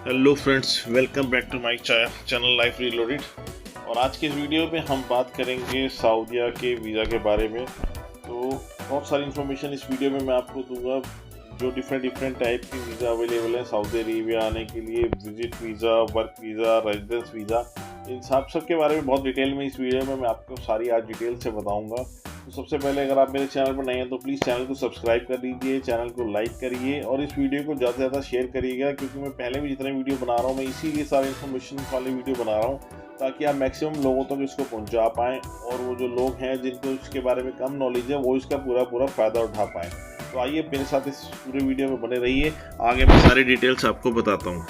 Hello friends, welcome back to my channel life reloaded. और आज के इस वीडियो में हम बात करेंगे सऊदीया के वीज़ा के बारे में। तो बहुत सारी इन्फॉर्मेशन इस वीडियो में मैं आपको दूंगा, जो डिफरेंट टाइप की वीज़ा अवेलेबल है सऊदी अरेबिया आने के लिए। Visit visa, work visa, residence visa, इन सब के बारे में बहुत डिटेल में इस वीडियो में मैं आपको सारी आज डिटेल से बताऊँगा। तो सबसे पहले अगर आप मेरे चैनल पर नए हैं तो प्लीज़ चैनल को सब्सक्राइब कर लीजिए, चैनल को लाइक करिए और इस वीडियो को ज़्यादा से ज़्यादा शेयर करिएगा, क्योंकि मैं पहले भी जितने वीडियो बना रहा हूँ मैं इसीलिए सारे इन्फॉर्मेशन वाले वीडियो बना रहा हूँ ताकि आप मैक्सिमम लोगों तक इसको पहुँचा पाएँ और वो जो लोग हैं जिनको इसके बारे में कम नॉलेज है वो इसका पूरा फ़ायदा उठा पाएँ। तो आइए मेरे साथ इस पूरे वीडियो में बने रहिए, आगे मैं सारी डिटेल्स आपको बताता हूँ।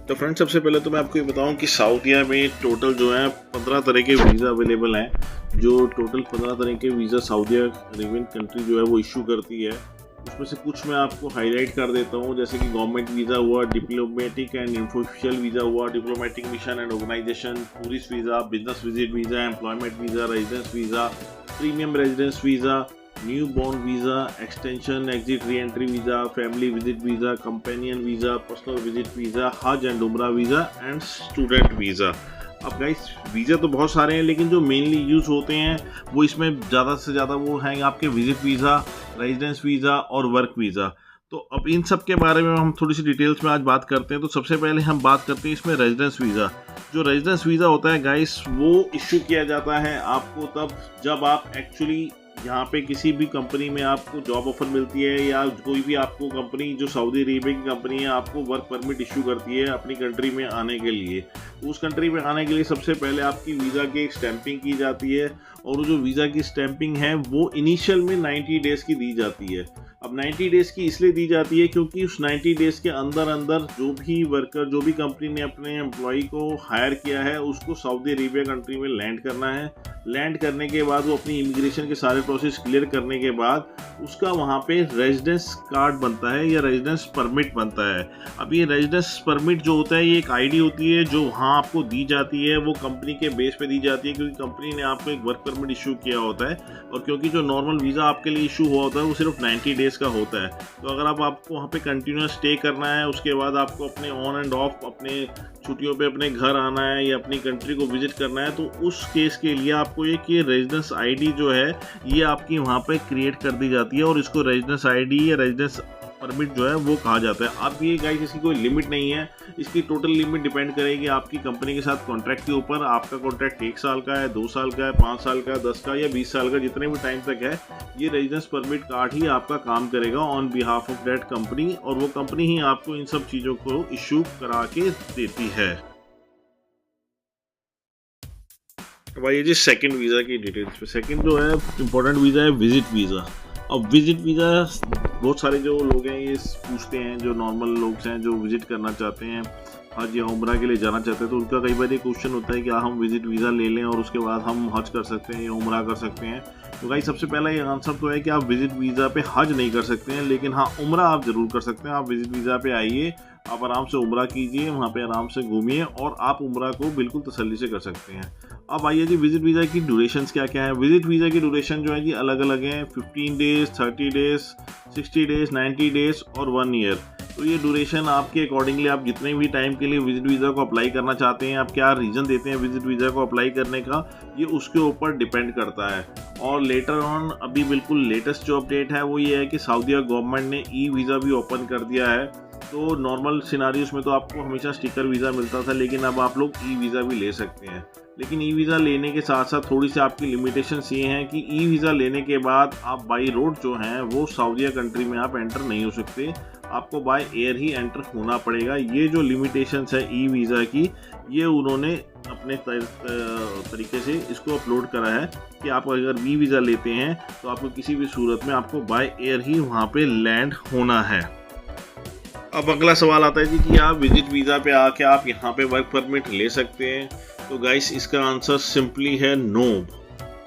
तो फ्रेंड्स, सबसे पहले तो मैं आपको ये बताऊं कि सऊदीया में टोटल जो है 15 तरह के वीज़ा अवेलेबल हैं। जो टोटल 15 तरह के वीज़ा सऊदीया अरेबियन कंट्री जो है वो इशू करती है, उसमें से कुछ मैं आपको हाईलाइट कर देता हूं। जैसे कि गवर्नमेंट वीज़ा हुआ, डिप्लोमेटिक एंड इन्फोशियल वीज़ा हुआ, diplomatic mission and organisation, tourist visa, business visit visa, employment visa, residence visa, premium residence visa, newborn visa, extension exit reentry visa, family visit visa, companion visa, personal visit visa, हज and उम्रा visa and student visa. अब guys, visa तो बहुत सारे हैं लेकिन जो mainly use होते हैं वो इसमें ज़्यादा से ज़्यादा वो हैं आपके विजिट वीज़ा, रेजिडेंस वीज़ा और वर्क वीज़ा। तो अब इन सब के बारे में हम थोड़ी सी डिटेल्स में आज बात करते हैं। तो सबसे पहले हम बात करते हैं इसमें रेजिडेंस वीज़ा। जो रेजिडेंस वीज़ा होता है गाइस, वो इशू किया जाता है आपको तब जब आप एक्चुअली यहाँ पे किसी भी कंपनी में आपको जॉब ऑफर मिलती है या कोई भी आपको कंपनी जो सऊदी अरेबिया की कंपनी है आपको वर्क परमिट इशू करती है अपनी कंट्री में आने के लिए। उस कंट्री में आने के लिए सबसे पहले आपकी वीज़ा की स्टैंपिंग की जाती है और जो वीज़ा की स्टैंपिंग है वो इनिशियल में 90 डेज़ की दी जाती है। अब 90 डेज़ की इसलिए दी जाती है क्योंकि उस 90 डेज़ के अंदर जो भी वर्कर, जो भी कंपनी ने अपने एम्प्लॉय को हायर किया है उसको सऊदी अरेबिया कंट्री में लैंड करना है। लैंड करने के बाद वो अपनी इमिग्रेशन के सारे प्रोसेस क्लियर करने के बाद उसका वहाँ पे रेजिडेंस कार्ड बनता है या रेजिडेंस परमिट बनता है। अब ये रेजिडेंस परमिट जो होता है ये एक आईडी होती है जो वहाँ आपको दी जाती है, वो कंपनी के बेस पे दी जाती है क्योंकि कंपनी ने आपको एक वर्क परमिट इशू किया होता है। और क्योंकि जो नॉर्मल वीज़ा आपके लिए इशू हुआ होता है वो सिर्फ 90 डेज़ का होता है। तो अगर आपको वहाँ पे कंटिन्यूस स्टे करना है, उसके बाद आपको अपने ऑन एंड ऑफ अपने छुट्टियों पे अपने घर आना है या अपनी कंट्री को विजिट करना है, तो उस केस के लिए आपको एक ये रेजिडेंस आईडी जो है ये आपकी वहाँ पे क्रिएट कर दी जाती है और इसको रेजिडेंस आईडी या रेजिडेंस परमिट जो है वो कहा जाता है। अब ये गाइस इसकी कोई लिमिट नहीं है, इसकी टोटल लिमिट डिपेंड करेगी आपकी कंपनी के साथ कॉन्ट्रैक्ट के ऊपर। आपका कॉन्ट्रैक्ट 1 साल का है, 2 साल का है, 5 साल का है, 10 का या 20 साल का, जितने भी टाइम तक है ये रेजिडेंस परमिट कार्ड ही आपका काम करेगा on behalf of that company, और वो कंपनी ही आपको इन सब चीज़ों को इशू करा के देती है। भाई ये जी सेकंड वीज़ा की डिटेल्स पे, सेकंड जो है इंपॉर्टेंट वीज़ा है विजिट वीज़ा। अब विजिट वीज़ा बहुत सारे जो लोग हैं ये पूछते हैं, जो नॉर्मल लोग हैं जो विजिट करना चाहते हैं, हज या उम्रा के लिए जाना चाहते हैं, तो उनका कई बार ये क्वेश्चन होता है कि हम विजिट वीज़ा ले लें और उसके बाद हम हज कर सकते हैं या उम्रा कर सकते हैं। तो भाई सबसे पहला ये आंसर तो है कि आप विजिट वीज़ा पे हज नहीं कर सकते हैं, लेकिन हाँ उम्रा आप ज़रूर कर सकते हैं। आप विजिट वीज़ा पे आइए, आप आराम से उम्रा कीजिए, वहाँ पे आराम से घूमिए और आप उम्रा को बिल्कुल तसल्ली से कर सकते हैं। अब आइए जी विजिट वीज़ा की ड्यूरेशंस क्या क्या है। विजिट वीज़ा की ड्यूरेशन जो है जी अलग अलग हैं, 15 डेज़, 30 डेज़, 60 डेज़, 90 डेज़ और 1 ईयर। तो ये ड्यूरेशन आपके अकॉर्डिंगली आप जितने भी टाइम के लिए विजिट वीज़ा को अप्लाई करना चाहते हैं, आप क्या रीज़न देते हैं विजिट वीज़ा को अप्लाई करने का, ये उसके ऊपर डिपेंड करता है। और लेटर ऑन अभी बिल्कुल लेटेस्ट जो अपडेट है वो ये है कि सऊदीया गवर्नमेंट ने ई वीज़ा भी ओपन कर दिया है। तो नॉर्मल सिनारियोस में तो आपको हमेशा स्टिकर वीज़ा मिलता था, लेकिन अब आप लोग ई वीज़ा भी ले सकते हैं। लेकिन ई वीज़ा लेने के साथ साथ थोड़ी सी आपकी लिमिटेशंस ये हैं कि ई वीज़ा लेने के बाद आप बाई रोड जो हैं वो सऊदीया कंट्री में आप एंटर नहीं हो सकते, आपको बाय एयर ही एंटर होना पड़ेगा। ये जो लिमिटेशंस है ई वीज़ा की, ये उन्होंने अपने तरीके से इसको अपलोड करा है कि आप अगर ई वीज़ा लेते हैं तो आपको किसी भी सूरत में आपको बाय एयर ही वहाँ पे लैंड होना है। अब अगला सवाल आता है जी कि आप विजिट वीज़ा पे आके आप यहाँ पे वर्क परमिट ले सकते हैं। तो गाइस इसका आंसर सिंपली है नो।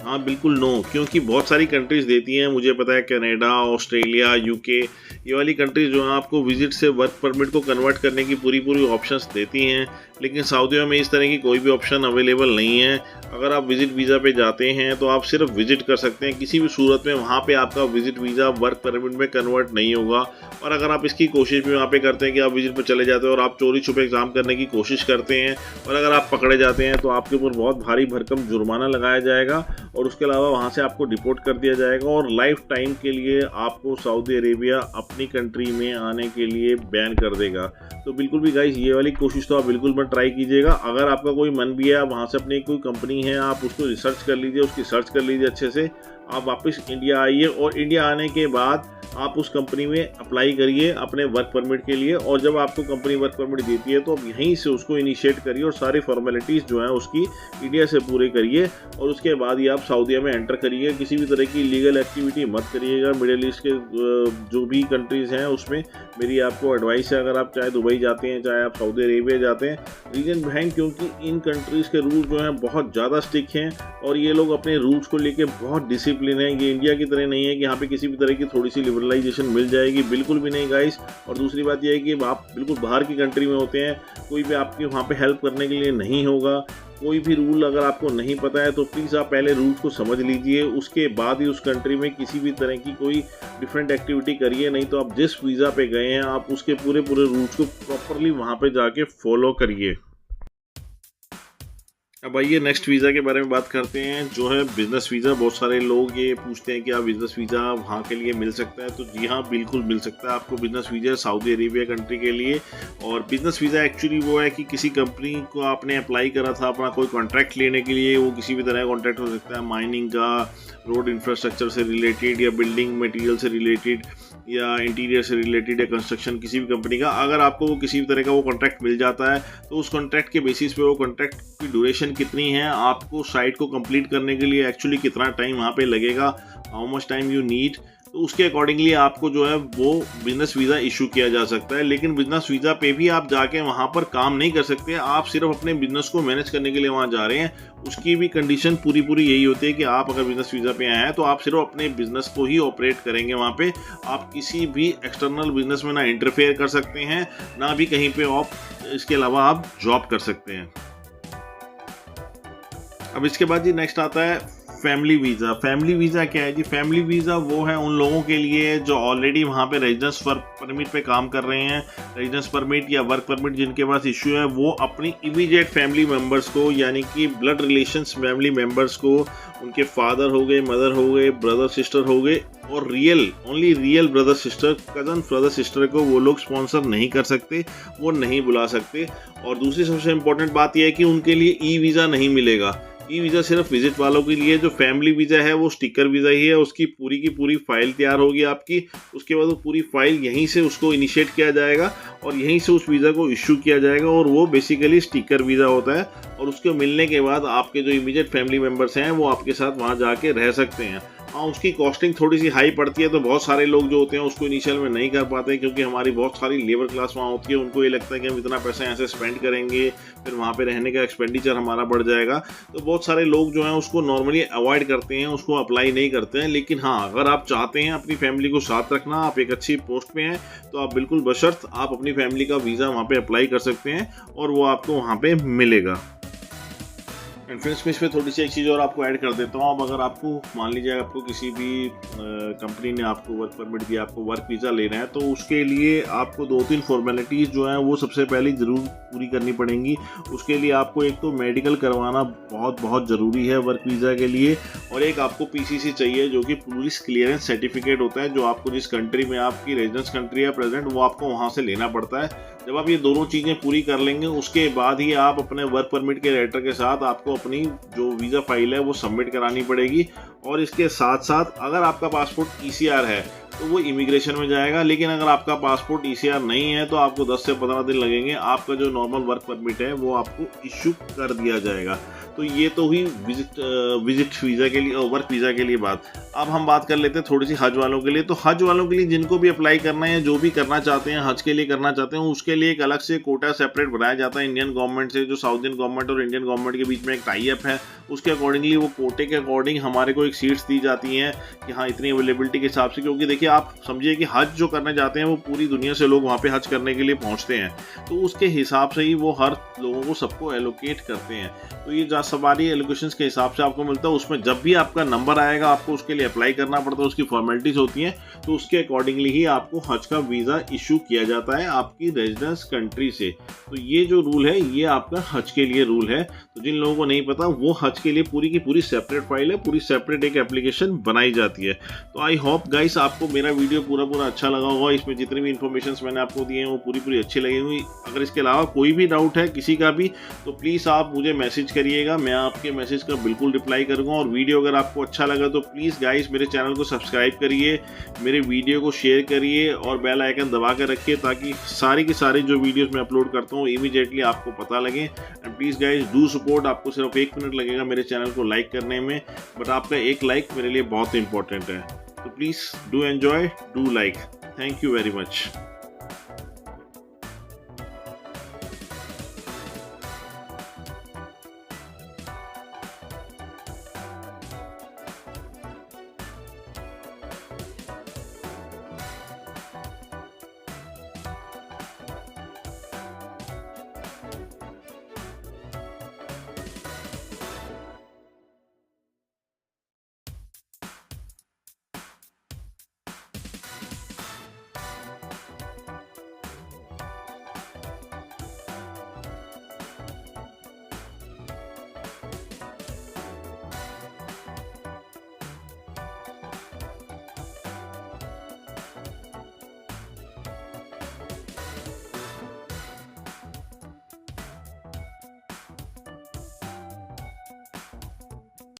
हाँ बिल्कुल नो, क्योंकि बहुत सारी कंट्रीज़ देती हैं, मुझे पता है कनाडा, ऑस्ट्रेलिया, यूके, ये वाली कंट्रीज़ जो हैं आपको विज़िट से वर्क परमिट को कन्वर्ट करने की पूरी ऑप्शंस देती हैं। लेकिन सऊदीया में इस तरह की कोई भी ऑप्शन अवेलेबल नहीं है। अगर आप विज़िट वीज़ा पे जाते हैं तो आप सिर्फ विज़िट कर सकते हैं, किसी भी सूरत में वहाँ पे आपका विज़िट वीज़ा वर्क परमिट में कन्वर्ट नहीं होगा। और अगर आप इसकी कोशिश भी वहाँ पे करते हैं कि आप विज़िट पे चले जाते हैं और आप चोरी छुपे एग्ज़ाम करने की कोशिश करते हैं और अगर आप पकड़े जाते हैं तो आपके ऊपर बहुत भारी भरकम जुर्माना लगाया जाएगा और उसके अलावा वहाँ से आपको डिपोर्ट कर दिया जाएगा और लाइफ टाइम के लिए आपको सऊदी अरेबिया अपनी कंट्री में आने के लिए बैन कर देगा। तो बिल्कुल भी गाइस ये वाली कोशिश तो आप बिल्कुल मत ट्राई कीजिएगा। अगर आपका कोई मन भी है, आप वहाँ से अपनी कोई कंपनी है, आप उसको रिसर्च कर लीजिए, उसकी सर्च कर लीजिए अच्छे से, आप वापस इंडिया आइए और इंडिया आने के बाद आप उस कंपनी में अप्लाई करिए अपने वर्क परमिट के लिए। और जब आपको कंपनी वर्क परमिट देती है तो आप यहीं से उसको इनिशिएट करिए और सारी फॉर्मेलिटीज़ जो हैं उसकी इंडिया से पूरे करिए और उसके बाद ही आप सऊदीया में एंटर करिए। किसी भी तरह की लीगल एक्टिविटी मत करिएगा। मिडिल ईस्ट के जो भी कंट्रीज़ हैं उसमें मेरी आपको एडवाइस है, अगर आप चाहे दुबई जाते हैं चाहे आप सऊदी अरेबिया जाते हैं, रीजन बिहाइंड क्योंकि इन कंट्रीज़ के रूल जो हैं बहुत ज़्यादा स्ट्रिक्ट हैं और ये लोग अपने रूल्स को लेके बहुत डिसिप्लिन है। ये इंडिया की तरह नहीं है कि यहाँ पे किसी भी तरह की थोड़ी सी लिबरलाइजेशन मिल जाएगी, बिल्कुल भी नहीं गाइस। और दूसरी बात यह है कि आप बिल्कुल बाहर की कंट्री में होते हैं, कोई भी आपकी वहाँ पे हेल्प करने के लिए नहीं होगा। कोई भी रूल अगर आपको नहीं पता है तो प्लीज़ आप पहले रूल्स को समझ लीजिए, उसके बाद ही उस कंट्री में किसी भी तरह की कोई डिफरेंट एक्टिविटी करिए। नहीं तो आप जिस वीज़ा पे गए हैं आप उसके पूरे रूल्स को प्रॉपरली वहाँ पे जाके फॉलो करिए। अब आइए नेक्स्ट वीज़ा के बारे में बात करते हैं, जो है बिज़नेस वीज़ा। बहुत सारे लोग ये पूछते हैं कि आप बिज़नेस वीज़ा वहाँ के लिए मिल सकता है, तो जी हाँ बिल्कुल मिल सकता है आपको business visa Saudi Arabia country के लिए। और बिज़नेस वीज़ा एक्चुअली वो है कि किसी कंपनी को आपने अप्लाई करा था अपना कोई कॉन्ट्रैक्ट लेने के लिए, वो किसी भी तरह का कॉन्ट्रैक्ट हो सकता है, माइनिंग का, रोड इंफ्रास्ट्रक्चर से रिलेटेड या बिल्डिंग मटेरियल से रिलेटेड या इंटीरियर से रिलेटेड या कंस्ट्रक्शन किसी भी कंपनी का। अगर आपको वो किसी भी तरह का वो कॉन्ट्रैक्ट मिल जाता है तो उस कॉन्ट्रैक्ट के बेसिस पे वो कॉन्ट्रैक्ट की ड्यूरेशन कितनी है, आपको साइट को कंप्लीट करने के लिए एक्चुअली कितना टाइम वहाँ पे लगेगा, how much time you need, तो उसके अकॉर्डिंगली आपको जो है वो बिज़नेस वीज़ा इशू किया जा सकता है। लेकिन बिज़नेस वीज़ा पे भी आप जाके वहाँ पर काम नहीं कर सकते, आप सिर्फ अपने बिज़नेस को मैनेज करने के लिए वहाँ जा रहे हैं। उसकी भी कंडीशन पूरी यही होती है कि आप अगर बिज़नेस वीज़ा पे आए हैं तो आप सिर्फ अपने बिज़नेस को ही ऑपरेट करेंगे वहाँ पे। आप किसी भी एक्सटर्नल बिज़नेस में ना इंटरफेयर कर सकते हैं, ना भी कहीं पे आप इसके अलावा आप जॉब कर सकते हैं। अब इसके बाद जी नेक्स्ट आता है फैमिली वीज़ा। फैमिली वीज़ा क्या है जी? फैमिली वीज़ा वो है उन लोगों के लिए जो ऑलरेडी वहाँ पे रेजिडेंस परमिट पे काम कर रहे हैं। रेजिडेंस परमिट या वर्क परमिट जिनके पास इशू है वो अपनी इमीडिएट फैमिली मेम्बर्स को, यानी कि ब्लड रिलेशंस फैमिली मेम्बर्स को, उनके फादर हो गए, मदर हो गए, ब्रदर सिस्टर हो गए, और only real brother sister, cousin brother sister को वो लोग स्पॉन्सर नहीं कर सकते, वो नहीं बुला सकते। और दूसरी सबसे इम्पोर्टेंट बात यह है कि उनके लिए ई वीज़ा नहीं मिलेगा। ई वीज़ा सिर्फ विजिट वालों के लिए। जो फैमिली वीज़ा है वो स्टिकर वीज़ा ही है, उसकी पूरी की पूरी फाइल तैयार होगी आपकी, उसके बाद वो पूरी फाइल यहीं से उसको इनिशिएट किया जाएगा और यहीं से उस वीज़ा को इशू किया जाएगा, और वो बेसिकली स्टिकर वीज़ा होता है। और उसके मिलने के बाद आपके जो इमीडिएट फैमिली मेम्बर्स हैं वो आपके साथ वहाँ जाके रह सकते हैं। हाँ, उसकी कॉस्टिंग थोड़ी सी हाई पड़ती है, तो बहुत सारे लोग जो होते हैं उसको इनिशियल में नहीं कर पाते, क्योंकि हमारी बहुत सारी लेबर क्लास वहाँ होती है, उनको ये लगता है कि हम इतना पैसा ऐसे स्पेंड करेंगे फिर वहाँ पे रहने का एक्सपेंडिचर हमारा बढ़ जाएगा, तो बहुत सारे लोग जो हैं उसको नॉर्मली अवॉइड करते हैं, उसको अप्लाई नहीं करते हैं। लेकिन हाँ, अगर आप चाहते हैं अपनी फैमिली को साथ रखना, आप एक अच्छी पोस्ट पे हैं, तो आप बिल्कुल बशर्त आप अपनी फैमिली का वीज़ा वहाँ पे अप्लाई कर सकते हैं और वो आपको वहाँ पे मिलेगा। एंड फ्रेंड्स, मैं इसमें थोड़ी सी एक चीज़ और आपको ऐड कर देता हूँ। अब अगर आपको मान लीजिए आपको किसी भी कंपनी ने आपको वर्क परमिट दिया, आपको वर्क वीज़ा लेना है, तो उसके लिए आपको 2-3 फॉर्मेलिटीज़ जो हैं वो सबसे पहले ज़रूर पूरी करनी पड़ेंगी। उसके लिए आपको एक तो मेडिकल करवाना बहुत ज़रूरी है वर्क वीज़ा के लिए, और एक आपको PCC चाहिए जो कि पुलिस क्लियरेंस सर्टिफिकेट होता है, जो आपको जिस कंट्री में आपकी रेजिडेंस कंट्री है प्रेजेंट, वो आपको वहाँ से लेना पड़ता है। जब आप ये दोनों चीज़ें पूरी कर लेंगे उसके बाद ही आप अपने वर्क परमिट के लेटर के साथ आपको अपनी जो वीज़ा फाइल है वो सबमिट करानी पड़ेगी, और इसके साथ साथ अगर आपका पासपोर्ट ECR है तो वो इमिग्रेशन में जाएगा, लेकिन अगर आपका पासपोर्ट ECR नहीं है तो आपको 10 से 15 दिन लगेंगे, आपका जो नॉर्मल वर्क परमिट है वो आपको इशू कर दिया जाएगा। तो ये तो हुई विजिट वीज़ा के लिए और वर्क वीज़ा के लिए बात। अब हम बात कर लेते हैं थोड़ी सी हज वालों के लिए। तो हज वालों के लिए जिनको भी अप्लाई करना है, जो भी करना चाहते हैं, हज के लिए करना चाहते हैं, उसके लिए एक अलग से कोटा सेपरेट बनाया जाता है इंडियन गवर्नमेंट से। जो साउदियन गवर्नमेंट और इंडियन गवर्नमेंट के बीच में एक टाई अप है, उसके अकॉर्डिंगली वो कोटे के अकॉर्डिंग हमारे को एक सीट्स दी जाती हैं कि हाँ इतनी अवेलेबिलिटी के हिसाब से। क्योंकि देखिए आप समझिए कि हज जो करना चाहते हैं वो पूरी दुनिया से लोग वहाँ पे हज करने के लिए पहुँचते हैं, तो उसके हिसाब से ही वो हर लोगों को सबको एलोकेट करते हैं। तो ये सारी एलोकेशंस के हिसाब से आपको मिलता है। उसमें जब भी आपका नंबर आएगा आपको उसके लिए अप्लाई करना पड़ता है, उसकी फॉर्मेलिटीज होती हैं, तो उसके अकॉर्डिंगली ही आपको हज का वीज़ा इशू किया जाता है आपकी रेजिडेंस कंट्री से। तो ये जो रूल है ये आपका हज के लिए रूल है। तो जिन लोगों को नहीं पता वो हज के लिए पूरी की पूरी सेपरेट फाइल है, पूरी सेपरेट एक एप्लीकेशन बनाई जाती है। तो आई होप गाइस आपको मेरा वीडियो पूरा अच्छा लगा होगा। इसमें जितनी भी इन्फॉर्मेशन मैंने आपको दिए हैं वो पूरी अच्छी लगी हुई। अगर इसके अलावा कोई भी डाउट है किसी का भी तो प्लीज़ आप मुझे मैसेज करिएगा, मैं आपके मैसेज का बिल्कुल रिप्लाई करूँगा। और वीडियो अगर आपको अच्छा लगा तो प्लीज़ गाइस मेरे चैनल को सब्सक्राइब करिए, मेरे वीडियो को शेयर करिए और बेल आइकन दबा कर रखिए ताकि सारी की सारी जो वीडियोस मैं अपलोड करता हूँ इमीडिएटली आपको पता लगे। And please guys do support. आपको सिर्फ 1 मिनट लगेगा मेरे चैनल को लाइक करने में, बट आपका एक लाइक मेरे लिए बहुत इंपॉर्टेंट है। तो please do enjoy, do like. Thank you very much.